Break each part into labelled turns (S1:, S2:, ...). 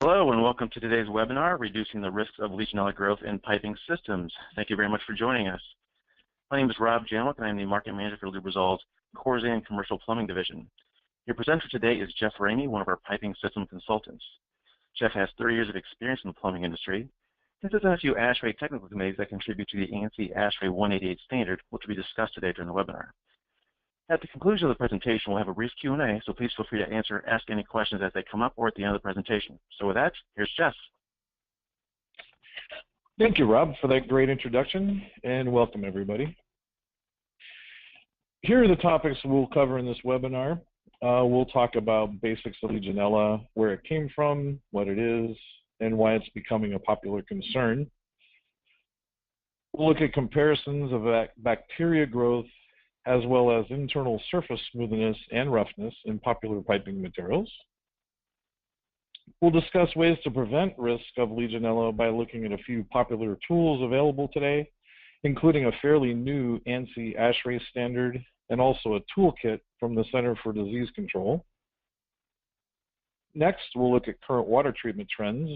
S1: Hello and welcome to today's webinar, Reducing the Risks of Legionella Growth in Piping Systems. Thank you very much for joining us. My name is Rob Janwick and I am the Market Manager for Lubrizol's Corzine Commercial Plumbing Division. Your presenter today is Jeff Ramey, one of our piping system consultants. Jeff has 30 years of experience in the plumbing industry and sits on a few ASHRAE technical committees that contribute to the ANSI ASHRAE 188 standard, which will be discussed today during the webinar. At the conclusion of the presentation, we'll have a brief Q&A, so please feel free to ask any questions as they come up or at the end of the presentation. So with that, here's Jeff.
S2: Thank you, Rob, for that great introduction, and welcome, everybody. Here are the topics we'll cover in this webinar. We'll talk about basics of Legionella, where it came from, what it is, and why it's becoming a popular concern. We'll look at comparisons of bacteria growth as well as internal surface smoothness and roughness in popular piping materials. We'll discuss ways to prevent risk of Legionella by looking at a few popular tools available today, including a fairly new ANSI ASHRAE standard and also a toolkit from the Center for Disease Control. Next, we'll look at current water treatment trends,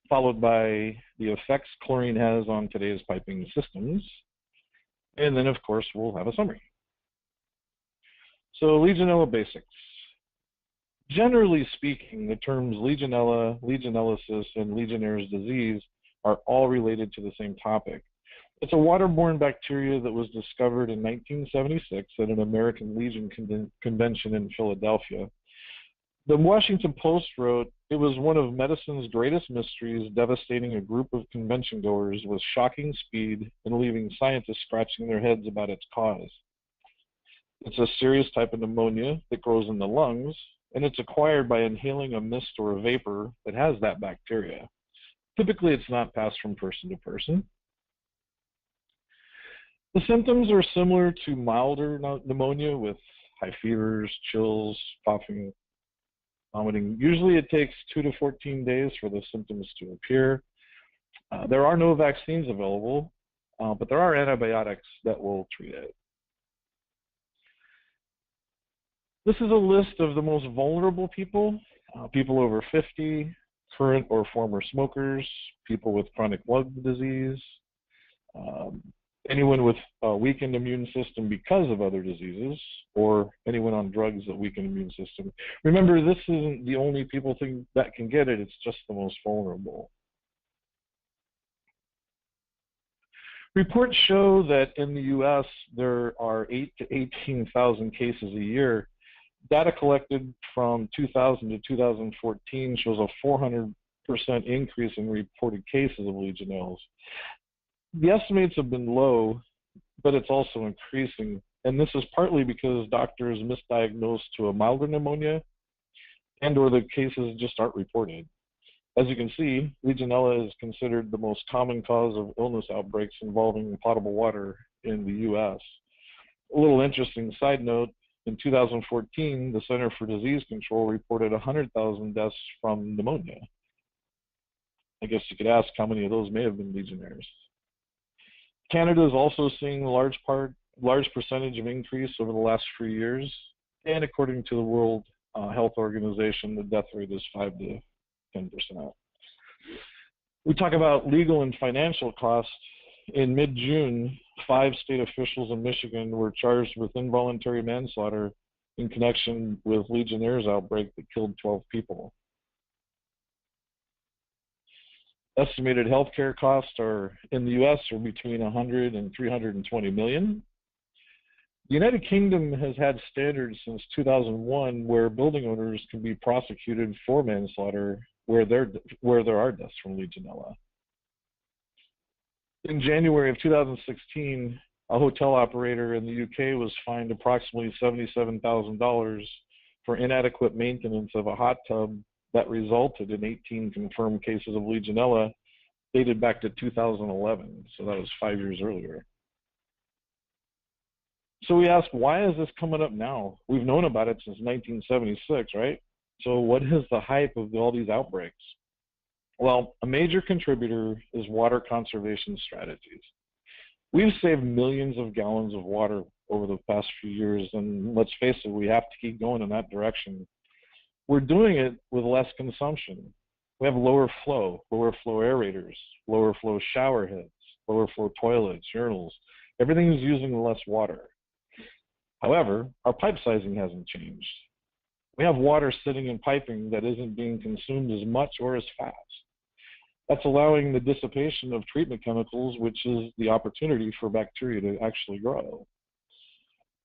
S2: followed by the effects chlorine has on today's piping systems. And then, of course, we'll have a summary. So, Legionella basics. Generally speaking, the terms Legionella, Legionellosis, and Legionnaire's disease are all related to the same topic. It's a waterborne bacteria that was discovered in 1976 at an American Legion convention in Philadelphia. The Washington Post wrote, "It was one of medicine's greatest mysteries, devastating a group of convention goers with shocking speed and leaving scientists scratching their heads about its cause. It's a serious type of pneumonia that grows in the lungs, and it's acquired by inhaling a mist or a vapor that has that bacteria. Typically, it's not passed from person to person." The symptoms are similar to milder pneumonia with high fevers, chills, coughing, vomiting. Usually it takes 2 to 14 days for the symptoms to appear. There are no vaccines available, but there are antibiotics that will treat it. This is a list of the most vulnerable people, people over 50, current or former smokers, people with chronic lung disease, anyone with a weakened immune system because of other diseases, or anyone on drugs that weaken the immune system. Remember, this isn't the only people that can get it, it's just the most vulnerable. Reports show that in the US, there are 8,000 to 18,000 cases a year. Data collected from 2000 to 2014 shows a 400% increase in reported cases of Legionellas. The estimates have been low, but it's also increasing, and this is partly because doctors misdiagnose to a milder pneumonia and or the cases just aren't reported. As you can see, Legionella is considered the most common cause of illness outbreaks involving potable water in the US. A little interesting side note, in 2014, the Center for Disease Control reported 100,000 deaths from pneumonia. I guess you could ask how many of those may have been Legionnaires. Canada is also seeing a large percentage of increase over the last few years, and according to the World Health Organization, the death rate is 5 to 10%. We talk about legal and financial costs. In mid-June, 5 state officials in Michigan were charged with involuntary manslaughter in connection with Legionnaire's outbreak that killed 12 people. Estimated healthcare costs in the U.S. are between 100 and 320 million. The United Kingdom has had standards since 2001 where building owners can be prosecuted for manslaughter where there are deaths from Legionella. In January of 2016, a hotel operator in the UK was fined approximately $77,000 for inadequate maintenance of a hot tub that resulted in 18 confirmed cases of Legionella dated back to 2011, so that was 5 years earlier. So we ask, why is this coming up now? We've known about it since 1976, right? So what is the hype of all these outbreaks? Well, a major contributor is water conservation strategies. We've saved millions of gallons of water over the past few years, and let's face it, we have to keep going in that direction. we're doing it with less consumption. We have lower flow aerators, lower flow shower heads, lower flow toilets, urinals. Everything is using less water. However, our pipe sizing hasn't changed. We have water sitting in piping that isn't being consumed as much or as fast. That's allowing the dissipation of treatment chemicals, which is the opportunity for bacteria to actually grow.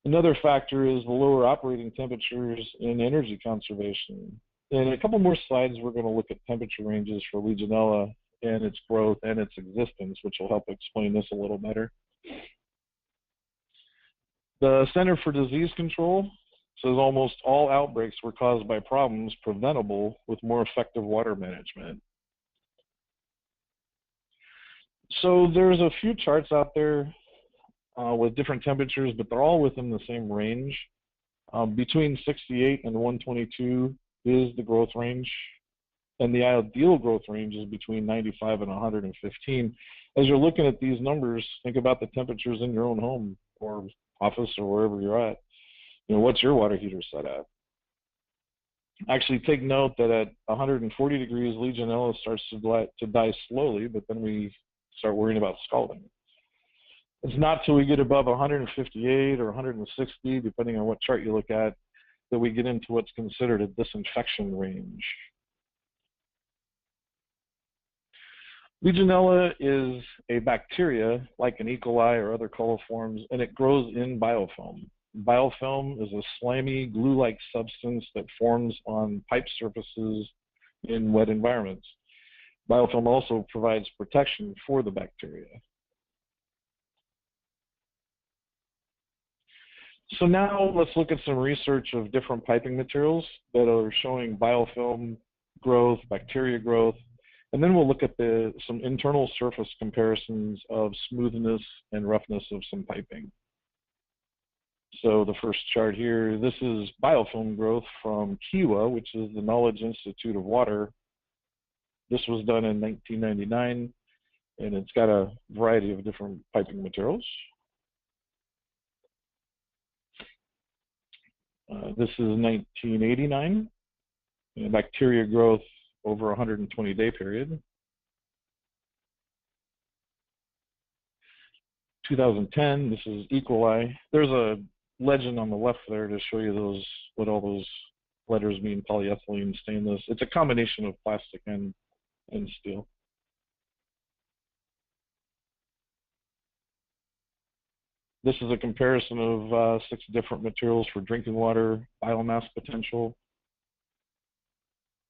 S2: Another factor is the lower operating temperatures in energy conservation. In a couple more slides, we're going to look at temperature ranges for Legionella and its growth and its existence, which will help explain this a little better. The Center for Disease Control says almost all outbreaks were caused by problems preventable with more effective water management. So there's a few charts out there with different temperatures, but they're all within the same range. Between 68 and 122 is the growth range, and the ideal growth range is between 95 and 115. As you're looking at these numbers, think about the temperatures in your own home or office or wherever you're at. You know, what's your water heater set at? Actually, take note that at 140 degrees, Legionella starts to die slowly, but then we start worrying about scalding. It's not till we get above 158 or 160, depending on what chart you look at, that we get into what's considered a disinfection range. Legionella is a bacteria like an E. coli or other coliforms, and it grows in biofilm. Biofilm is a slimy, glue-like substance that forms on pipe surfaces in wet environments. Biofilm also provides protection for the bacteria. So now let's look at some research of different piping materials that are showing biofilm growth, bacteria growth, and then we'll look at some internal surface comparisons of smoothness and roughness of some piping. So the first chart here, this is biofilm growth from Kiwa, which is the Knowledge Institute of Water. This was done in 1999, and it's got a variety of different piping materials. This is 1989, bacteria growth over a 120-day period. 2010, this is E. coli. There's a legend on the left there to show you what all those letters mean, polyethylene, stainless. It's a combination of plastic and steel. This is a comparison of 6 different materials for drinking water, biomass potential,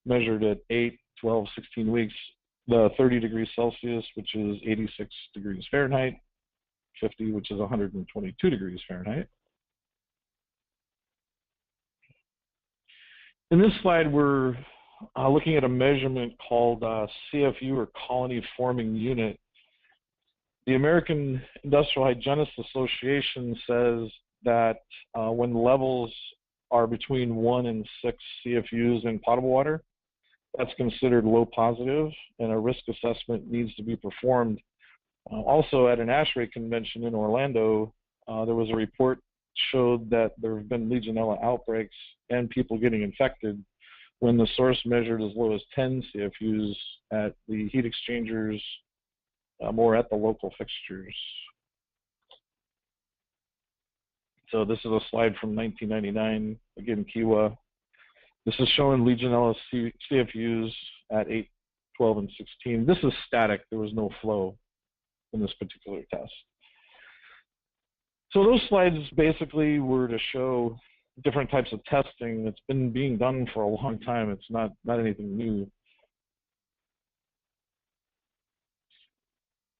S2: measured at 8, 12, 16 weeks, the 30 degrees Celsius, which is 86 degrees Fahrenheit, 50, which is 122 degrees Fahrenheit. In this slide, we're looking at a measurement called CFU, or Colony Forming Unit. The American Industrial Hygienists Association says that when levels are between 1 and 6 CFUs in potable water, that's considered low positive, and a risk assessment needs to be performed. Also, at an ASHRAE convention in Orlando, there was a report showed that there have been Legionella outbreaks and people getting infected when the source measured as low as 10 CFUs at the heat exchangers or at the local fixtures. So this is a slide from 1999, again, Kiwa. This is showing Legionella CFUs at 8, 12, and 16. This is static. There was no flow in this particular test. So those slides basically were to show different types of testing that's been being done for a long time. It's not anything new.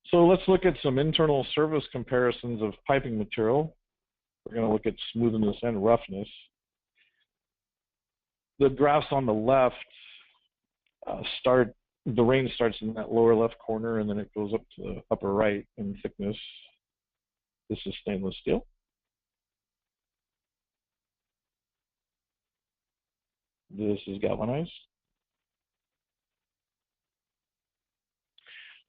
S2: So let's look at some internal surface comparisons of piping material. We're going to look at smoothness and roughness. The graphs on the left the range starts in that lower left corner, and then it goes up to the upper right in thickness. This is stainless steel. This is galvanized.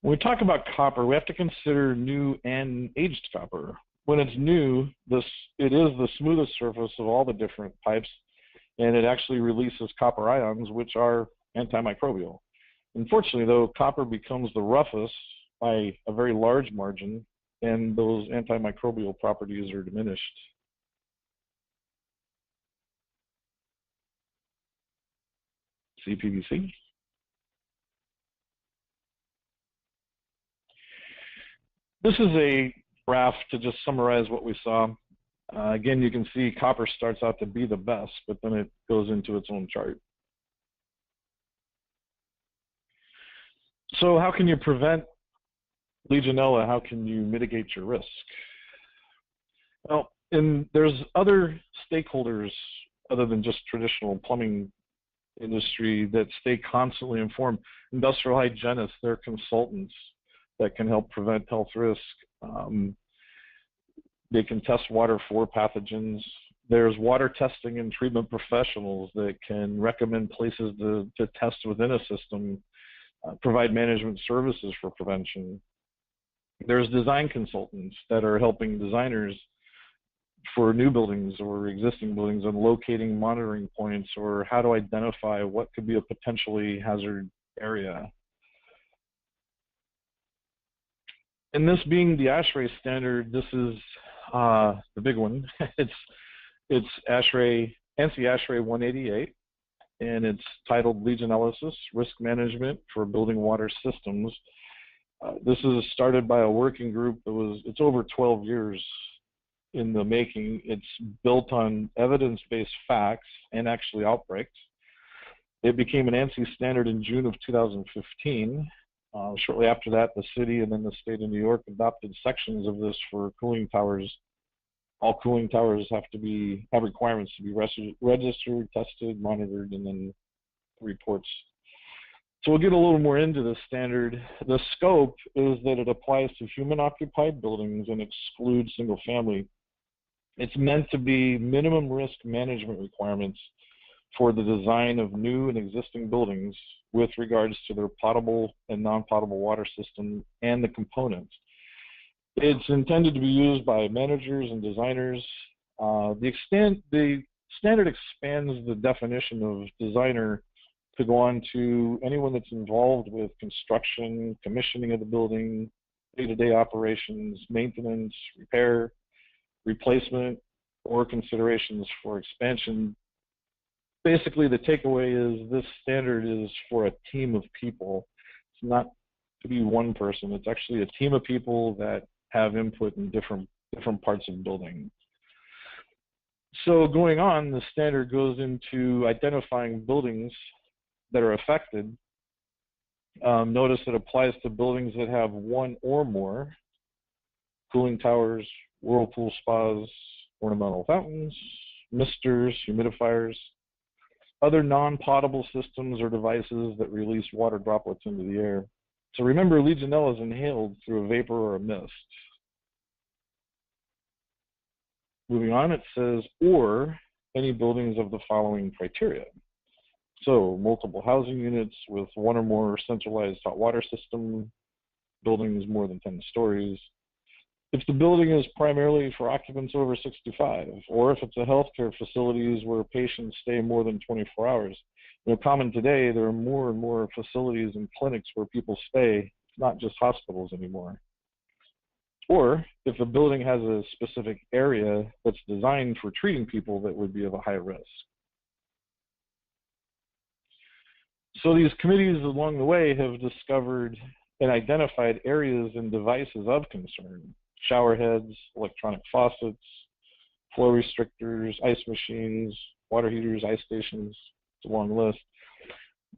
S2: When we talk about copper, we have to consider new and aged copper. When it's new, it is the smoothest surface of all the different pipes, and it actually releases copper ions, which are antimicrobial. Unfortunately, though, copper becomes the roughest by a very large margin, and those antimicrobial properties are diminished. CPVC. This is a graph to just summarize what we saw. Again, you can see copper starts out to be the best, but then it goes into its own chart. So how can you prevent Legionella? How can you mitigate your risk? Well, there's other stakeholders other than just traditional plumbing industry that stay constantly informed. Industrial hygienists, they're consultants that can help prevent health risk. They can test water for pathogens. There's water testing and treatment professionals that can recommend places to test within a system, provide management services for prevention. There's design consultants that are helping designers for new buildings or existing buildings on locating monitoring points or how to identify what could be a potentially hazard area. And this being the ASHRAE standard, this is the big one. It's ASHRAE, ANSI ASHRAE 188, and it's titled Legionellosis, Risk Management for Building Water Systems. This is started by a working group that it's over 12 years in the making. It's built on evidence-based facts and actually outbreaks. It became an ANSI standard in June of 2015. Shortly after that, the city and then the state of New York adopted sections of this for cooling towers. All cooling towers have requirements to be registered, tested, monitored, and then reports. So we'll get a little more into this standard. The scope is that it applies to human-occupied buildings and excludes single-family. It's meant to be minimum risk management requirements for the design of new and existing buildings with regards to their potable and non-potable water system and the components. It's intended to be used by managers and designers. The standard expands the definition of designer to go on to anyone that's involved with construction, commissioning of the building, day-to-day operations, maintenance, repair, replacement, or considerations for expansion. Basically, the takeaway is this standard is for a team of people. It's not to be one person. It's actually a team of people that have input in different parts of the building. So going on, the standard goes into identifying buildings that are affected. Notice it applies to buildings that have one or more cooling towers, whirlpool spas, ornamental fountains, misters, humidifiers, other non-potable systems or devices that release water droplets into the air. So remember, Legionella is inhaled through a vapor or a mist. Moving on, it says, or any buildings of the following criteria. So multiple housing units with one or more centralized hot water system, buildings more than 10 stories. If the building is primarily for occupants over 65, or if it's a healthcare facilities where patients stay more than 24 hours. You know, common today, there are more and more facilities and clinics where people stay. It's not just hospitals anymore. Or if a building has a specific area that's designed for treating people that would be of a high risk. So these committees along the way have discovered and identified areas and devices of concern. Shower heads, electronic faucets, flow restrictors, ice machines, water heaters, ice stations. It's a long list.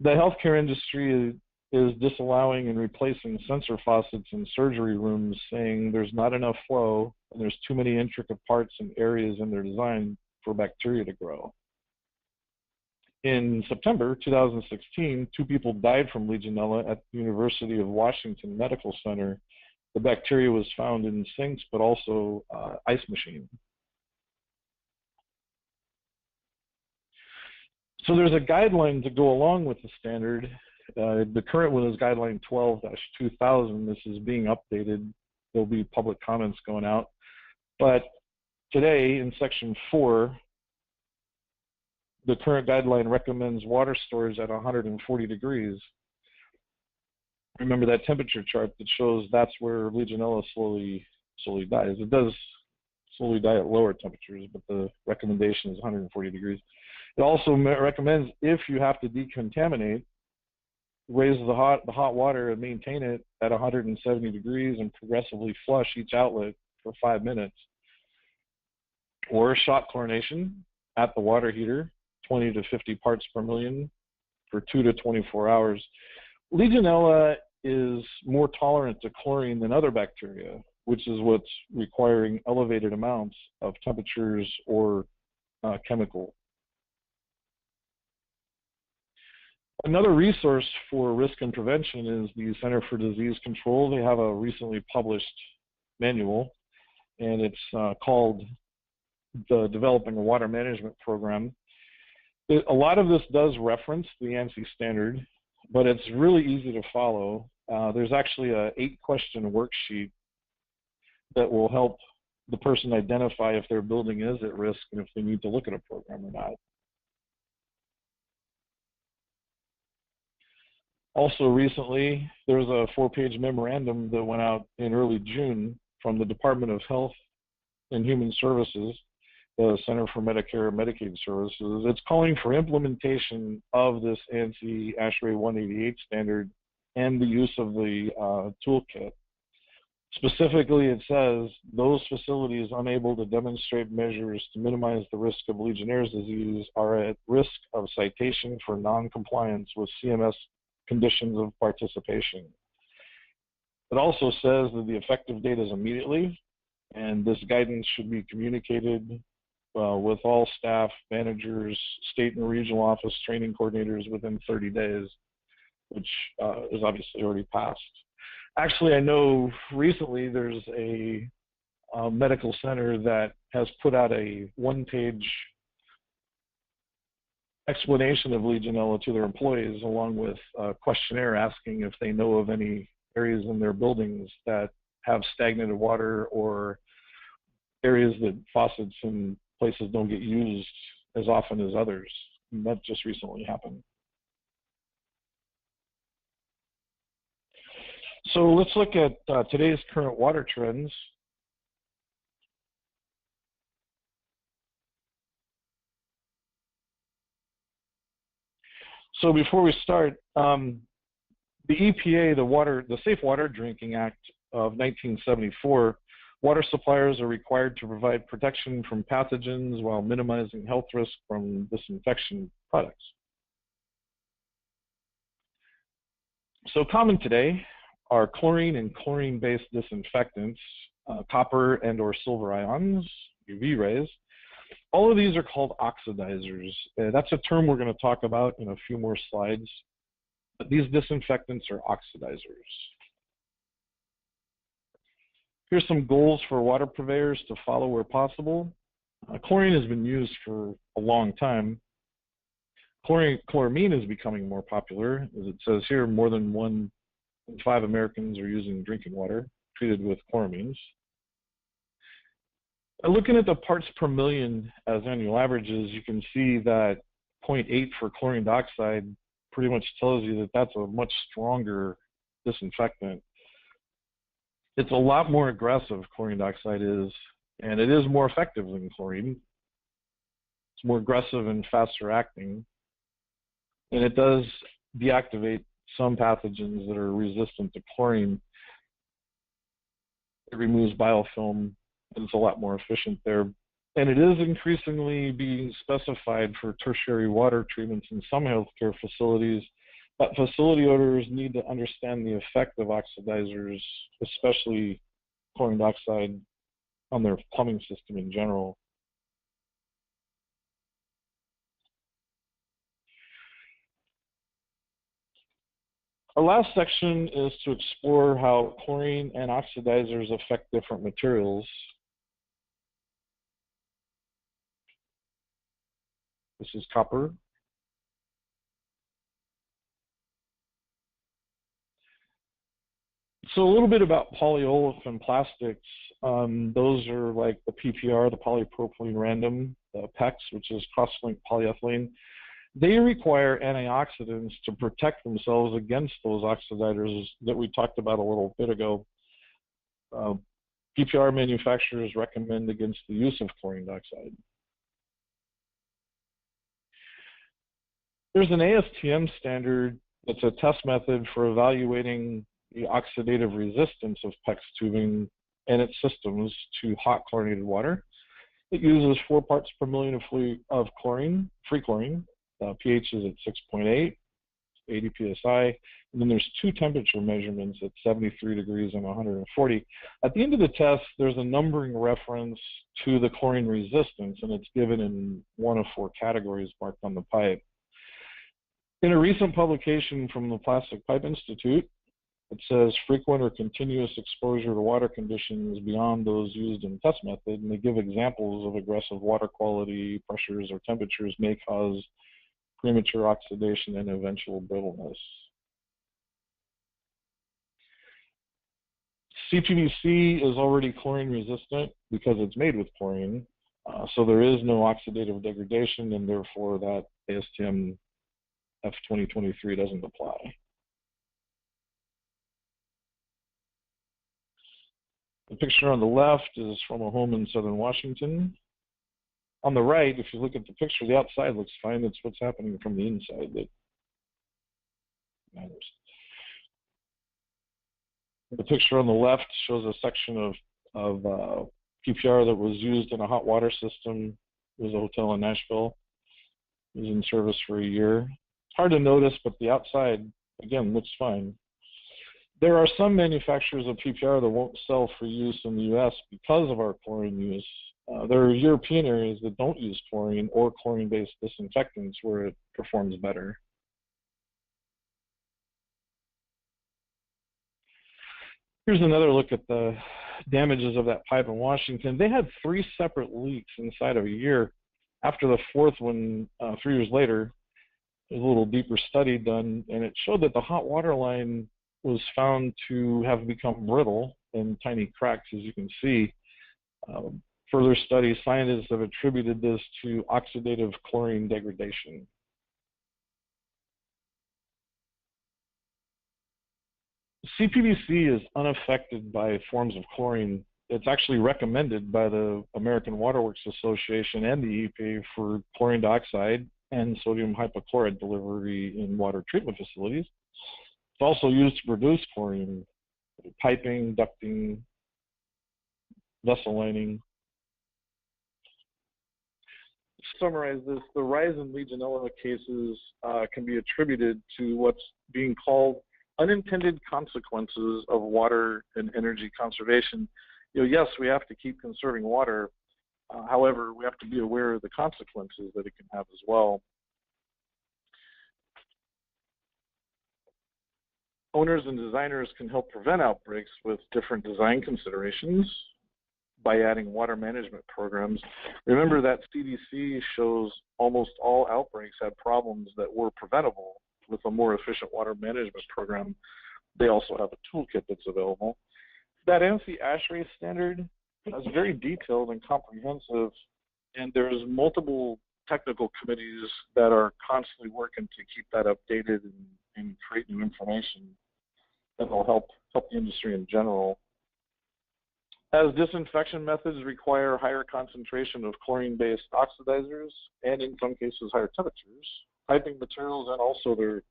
S2: The healthcare industry is disallowing and replacing sensor faucets in surgery rooms, saying there's not enough flow and there's too many intricate parts and areas in their design for bacteria to grow. In September 2016, 2 people died from Legionella at the University of Washington Medical Center. The bacteria was found in sinks, but also ice machine. So there's a guideline to go along with the standard. The current one is Guideline 12-2000. This is being updated. There'll be public comments going out. But today, in Section 4, the current guideline recommends water storage at 140 degrees. Remember that temperature chart that shows that's where Legionella slowly dies. It does slowly die at lower temperatures, but the recommendation is 140 degrees. It also recommends, if you have to decontaminate, raise the hot water and maintain it at 170 degrees and progressively flush each outlet for 5 minutes. Or shot chlorination at the water heater, 20 to 50 parts per million for 2 to 24 hours. Legionella is more tolerant to chlorine than other bacteria, which is what's requiring elevated amounts of temperatures or chemical. Another resource for risk and prevention is the Center for Disease Control. They have a recently published manual, and it's called the Developing a Water Management Program. A lot of this does reference the ANSI standard, but it's really easy to follow. There's actually a 8-question worksheet that will help the person identify if their building is at risk and if they need to look at a program or not. Also recently, there was a 4-page memorandum that went out in early June from the Department of Health and Human Services, the Center for Medicare and Medicaid Services. It's calling for implementation of this ANSI ASHRAE 188 standard and the use of the toolkit. Specifically, it says those facilities unable to demonstrate measures to minimize the risk of Legionnaire's disease are at risk of citation for non-compliance with CMS conditions of participation. It also says that the effective date is immediately, and this guidance should be communicated with all staff, managers, state and regional office training coordinators within 30 days, which is obviously already passed. Actually, I know recently there's a medical center that has put out a 1-page explanation of Legionella to their employees, along with a questionnaire asking if they know of any areas in their buildings that have stagnated water or areas that faucets and places don't get used as often as others. And that just recently happened. So let's look at today's current water trends. So before we start, the EPA, the Safe Water Drinking Act of 1974, water suppliers are required to provide protection from pathogens while minimizing health risks from disinfection products. So common today are chlorine and chlorine-based disinfectants, copper and or silver ions, UV rays. All of these are called oxidizers. That's a term we're going to talk about in a few more slides. But these disinfectants are oxidizers. Here's some goals for water purveyors to follow where possible. Chlorine has been used for a long time. Chloramine is becoming more popular. As it says here, more than 1 in 5 Americans are using drinking water treated with chloramines. Looking at the parts per million as annual averages, you can see that 0.8 for chlorine dioxide pretty much tells you that that's a much stronger disinfectant. It's a lot more aggressive, chlorine dioxide is, and it is more effective than chlorine. It's more aggressive and faster acting, and it does deactivate some pathogens that are resistant to chlorine. It removes biofilm, and it's a lot more efficient there. And it is increasingly being specified for tertiary water treatments in some healthcare facilities, but facility owners need to understand the effect of oxidizers, especially chlorine dioxide, on their plumbing system in general. Our last section is to explore how chlorine and oxidizers affect different materials. This is copper. So a little bit about polyolefin plastics. Those are like the PPR, the polypropylene random, the PEX, which is cross-linked polyethylene. They require antioxidants to protect themselves against those oxidizers that we talked about a little bit ago. PPR manufacturers recommend against the use of chlorine dioxide. There's an ASTM standard that's a test method for evaluating the oxidative resistance of PEX tubing and its systems to hot chlorinated water. It uses 4 parts per million of chlorine, free chlorine. pH is at 6.8, 80 psi, and then there's 2 temperature measurements at 73 degrees and 140. At the end of the test, there's a numbering reference to the chlorine resistance, and it's given in 1 of 4 categories marked on the pipe. In a recent publication from the Plastic Pipe Institute, it says frequent or continuous exposure to water conditions beyond those used in test method, and they give examples of aggressive water quality, pressures, or temperatures may cause premature oxidation and eventual brittleness. CPVC is already chlorine resistant because it's made with chlorine, so there is no oxidative degradation, and therefore that ASTM F2023 doesn't apply. The picture on the left is from a home in southern Washington. On the right, if you look at the picture, the outside looks fine. It's what's happening from the inside that matters. The picture on the left shows a section of PPR that was used in a hot water system. It was a hotel in Nashville. It was in service for a year. It's hard to notice, but the outside, again, looks fine. There are some manufacturers of PPR that won't sell for use in the U.S. because of our chlorine use. There are European areas that don't use chlorine or chlorine-based disinfectants where it performs better. Here's another look at the damages of that pipe in Washington. They had 3 separate leaks inside of a year. After the 4th one, 3 years later, there was a little deeper study done, and it showed that the hot water line was found to have become brittle and tiny cracks, as you can see. Further studies, scientists have attributed this to oxidative chlorine degradation. CPVC is unaffected by forms of chlorine. It's actually recommended by the American Water Works Association and the EPA for chlorine dioxide and sodium hypochlorite delivery in water treatment facilities. It's also used to produce chlorine, piping, ducting, vessel lining. To summarize this, the rise in Legionella cases can be attributed to what's being called unintended consequences of water and energy conservation. Yes, we have to keep conserving water. However, we have to be aware of the consequences that it can have as well. Owners and designers can help prevent outbreaks with different design considerations by adding water management programs. Remember that CDC shows almost all outbreaks had problems that were preventable with a more efficient water management program. They also have a toolkit that's available. That ANSI-ASHRAE standard is very detailed and comprehensive, and there's multiple technical committees that are constantly working to keep that updated and create new information that will help the industry in general. As disinfection methods require higher concentration of chlorine-based oxidizers and in some cases higher temperatures, piping materials and also their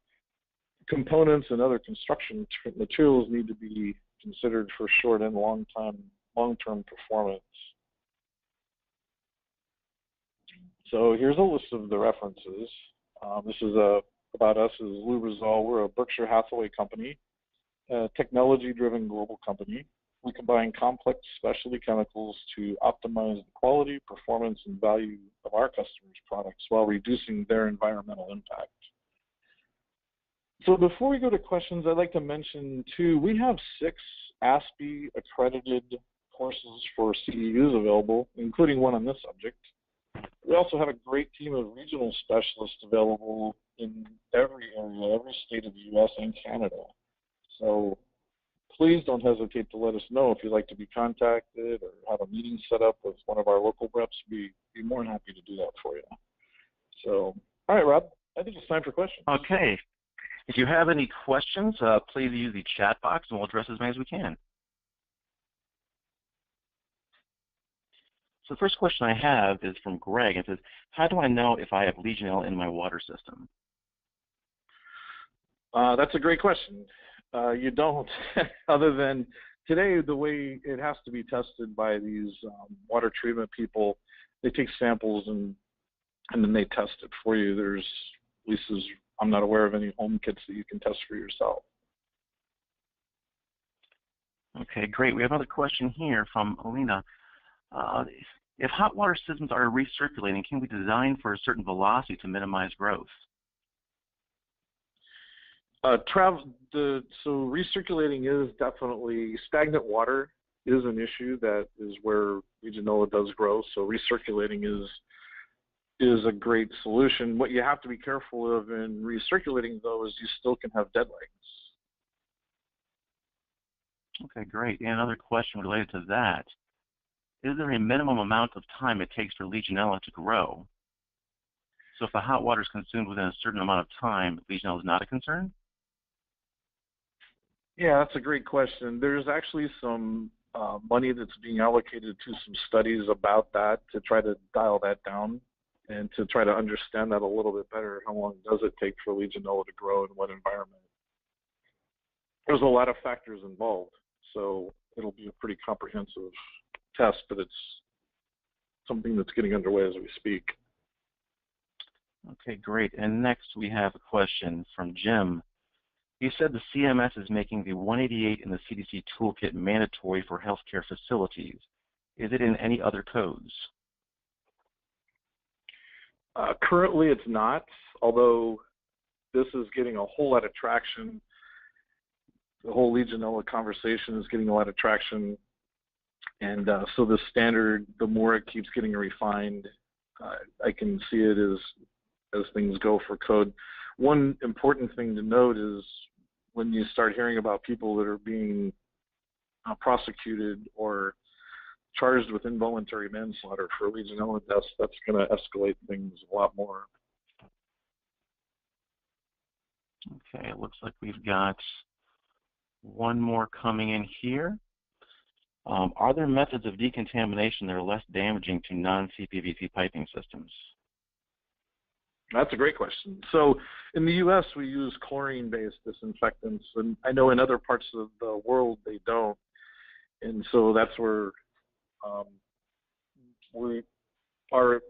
S2: components and other construction materials need to be considered for short and long-term performance. So here's a list of the references. This is about us as Lubrizol. We're a Berkshire Hathaway company, a technology-driven global company. We combine complex specialty chemicals to optimize the quality, performance, and value of our customers' products while reducing their environmental impact. So before we go to questions, I'd like to mention, too, we have 6 ASPE accredited courses for CEUs available, including one on this subject. We also have a great team of regional specialists available in every area, every state of the U.S. and Canada. So please don't hesitate to let us know if you'd like to be contacted or have a meeting set up with one of our local reps. We'd be more than happy to do that for you. So, all right, Rob, I think it's time for questions.
S1: Okay. If you have any questions, please use the chat box, and we'll address as many as we can. So the first question I have is from Greg. It says, how do I know if I have Legionella in my water system?
S2: That's a great question. You don't, other than today, the way it has to be tested by these water treatment people, they take samples and then they test it for you. There's, at least as I'm not aware of any home kits that you can test for yourself.
S1: Okay, great. We have another question here from Alina. If hot water systems are recirculating, can we design for a certain velocity to minimize growth?
S2: So recirculating is definitely, stagnant water is an issue. That is where Legionella does grow. So recirculating is a great solution. What you have to be careful of in recirculating, though, is you still can have dead legs.
S1: Okay, great. And another question related to that. Is there a minimum amount of time it takes for Legionella to grow? So if the hot water is consumed within a certain amount of time, Legionella is not a concern?
S2: Yeah, that's a great question. There's actually some money that's being allocated to some studies about that to try to dial that down and to try to understand that a little bit better. How long does it take for Legionella to grow in what environment? There's a lot of factors involved, so it'll be a pretty comprehensive test, but it's something that's getting underway as we speak.
S1: Okay, great. And next we have a question from Jim. You said the CMS is making the 188 in the CDC toolkit mandatory for healthcare facilities. Is it in any other codes?
S2: Currently it's not, although this is getting a whole lot of traction. The whole Legionella conversation is getting a lot of traction. And so the standard, the more it keeps getting refined, I can see it as things go for code. One important thing to note is when you start hearing about people that are being prosecuted or charged with involuntary manslaughter for Legionella deaths, that's going to escalate things a lot more.
S1: Okay, it looks like we've got one more coming in here. Are there methods of decontamination that are less damaging to non-CPVC piping systems?
S2: That's a great question. So in the U.S., we use chlorine-based disinfectants, and I know in other parts of the world they don't. And so that's where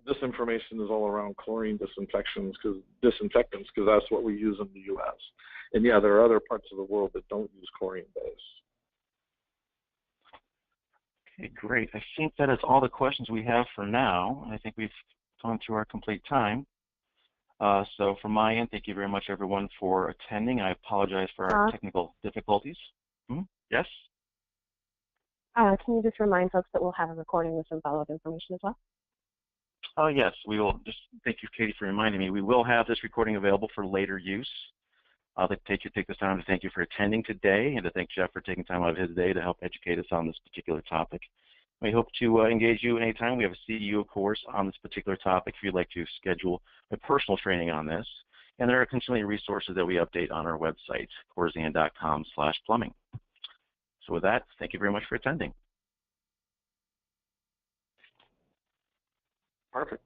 S2: this information is all around chlorine disinfectants because that's what we use in the U.S. And yeah, there are other parts of the world that don't use chlorine-based.
S1: Okay, great. I think that is all the questions we have for now. I think we've gone through our complete time. So from my end, thank you very much, everyone, for attending. I apologize for our technical difficulties. Yes?
S3: Can you just remind folks that we'll have a recording with some follow-up information as well?
S1: Oh, yes. We will. Just thank you, Katie, for reminding me. We will have this recording available for later use. I'd like to take this time to thank you for attending today and to thank Jeff for taking time out of his day to help educate us on this particular topic. We hope to engage you anytime. We have a CEU course on this particular topic if you'd like to schedule a personal training on this. And there are continually resources that we update on our website, corsian.com/plumbing. So with that, thank you very much for attending.
S2: Perfect.